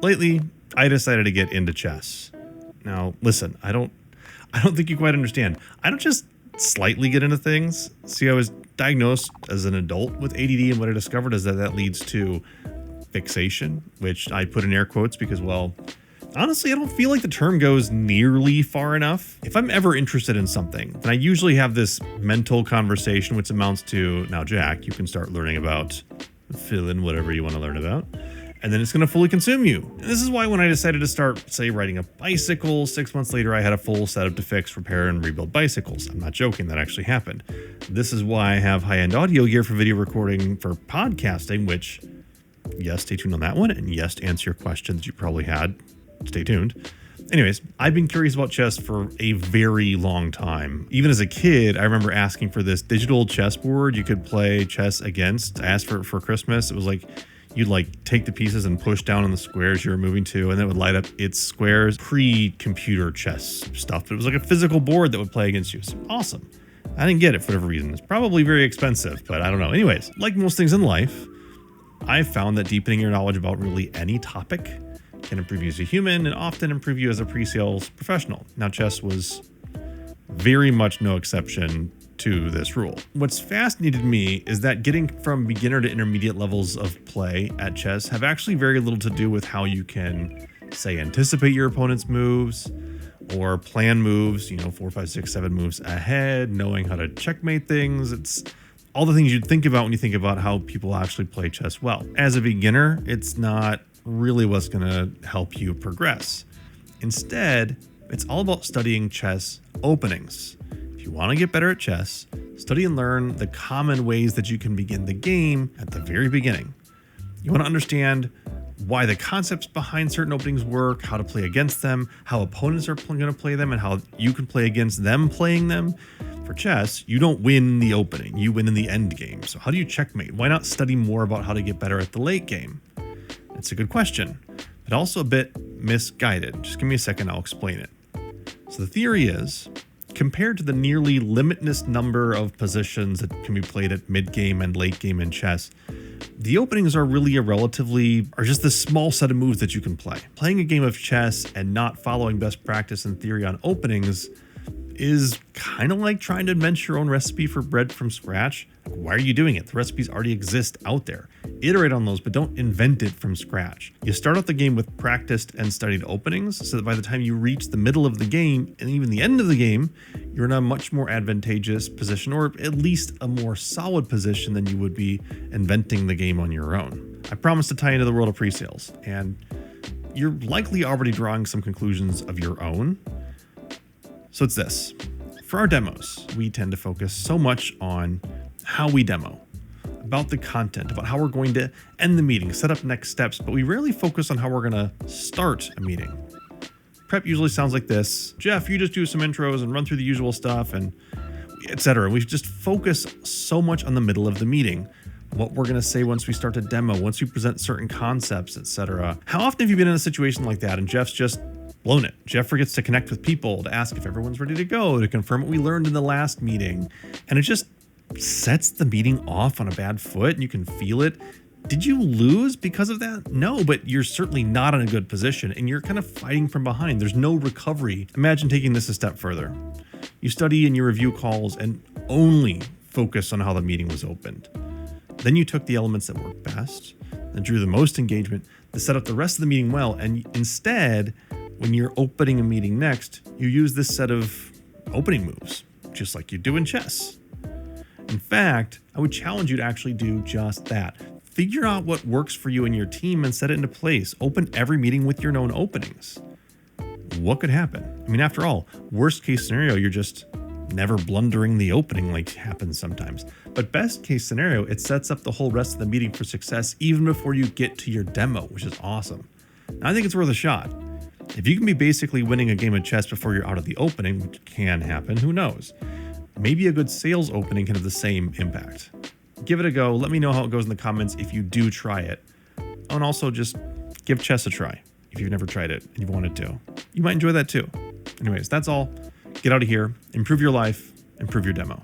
lately, I decided to get into chess. Now, listen, I don't think you quite understand. I don't just slightly get into things. See, I was diagnosed as an adult with ADD, and what I discovered is that leads to fixation, which I put in air quotes because, well, honestly, I don't feel like the term goes nearly far enough. If I'm ever interested in something, then I usually have this mental conversation, which amounts to, now, Jack, you can start learning about fill in whatever you want to learn about. And then it's going to fully consume you. And this is why when I decided to start, say, riding a bicycle, 6 months later, I had a full setup to fix, repair, and rebuild bicycles. I'm not joking, that actually happened. This is why I have high-end audio gear for video recording for podcasting, which, yes, stay tuned on that one. And yes, to answer your questions you probably had, stay tuned. Anyways, I've been curious about chess for a very long time. Even as a kid, I remember asking for this digital chessboard you could play chess against. I asked for it for Christmas. It was like, you'd like take the pieces and push down on the squares you were moving to, and that would light up its squares. Pre-computer chess stuff, but it was like a physical board that would play against you. So awesome. I didn't get it for whatever reason. It's probably very expensive, but I don't know. Anyways, like most things in life, I've found that deepening your knowledge about really any topic can improve you as a human and often improve you as a pre-sales professional. Now, chess was very much no exception to this rule. What's fascinated me is that getting from beginner to intermediate levels of play at chess have actually very little to do with how you can, say, anticipate your opponent's moves or plan moves, 4, 5, 6, 7 moves ahead, knowing how to checkmate things. It's all the things you'd think about when you think about how people actually play chess well. As a beginner, it's not really what's going to help you progress. Instead, it's all about studying chess openings. If you want to get better at chess, study and learn the common ways that you can begin the game at the very beginning. You want to understand why the concepts behind certain openings work, how to play against them, how opponents are going to play them, and how you can play against them playing them. For chess, you don't win the opening, you win in the end game. So how do you checkmate? Why not study more about how to get better at the late game? It's a good question, but also a bit misguided. Just give me a second, I'll explain it. So the theory is, compared to the nearly limitless number of positions that can be played at mid-game and late game in chess, the openings are really just this small set of moves that you can play. Playing a game of chess and not following best practice and theory on openings is kind of like trying to invent your own recipe for bread from scratch. Why are you doing it? The recipes already exist out there. Iterate on those, but don't invent it from scratch. You start out the game with practiced and studied openings so that by the time you reach the middle of the game and even the end of the game, you're in a much more advantageous position, or at least a more solid position than you would be inventing the game on your own. I promise to tie into the world of pre-sales, and you're likely already drawing some conclusions of your own. So it's this. For our demos, we tend to focus so much on how we demo, about the content, about how we're going to end the meeting, set up next steps, but we rarely focus on how we're going to start a meeting. Prep usually sounds like this. Jeff, you just do some intros and run through the usual stuff and etc. We just focus so much on the middle of the meeting, what we're going to say once we start a demo, once we present certain concepts, etc. How often have you been in a situation like that and Jeff's just blown it? Jeff forgets to connect with people, to ask if everyone's ready to go, to confirm what we learned in the last meeting. And it just sets the meeting off on a bad foot and you can feel it. Did you lose because of that? No, but you're certainly not in a good position and you're kind of fighting from behind. There's no recovery. Imagine taking this a step further. You study and you review calls and only focus on how the meeting was opened. Then you took the elements that worked best and drew the most engagement to set up the rest of the meeting well. And instead, when you're opening a meeting next, you use this set of opening moves, just like you do in chess. In fact, I would challenge you to actually do just that. Figure out what works for you and your team and set it into place. Open every meeting with your known openings. What could happen? I mean, after all, worst case scenario, you're just never blundering the opening like happens sometimes. But best case scenario, it sets up the whole rest of the meeting for success even before you get to your demo, which is awesome. Now, I think it's worth a shot. If you can be basically winning a game of chess before you're out of the opening, which can happen, who knows? Maybe a good sales opening can have the same impact. Give it a go. Let me know how it goes in the comments if you do try it. And also just give chess a try if you've never tried it and you've wanted to. You might enjoy that too. Anyways, that's all. Get out of here, improve your life, improve your demo.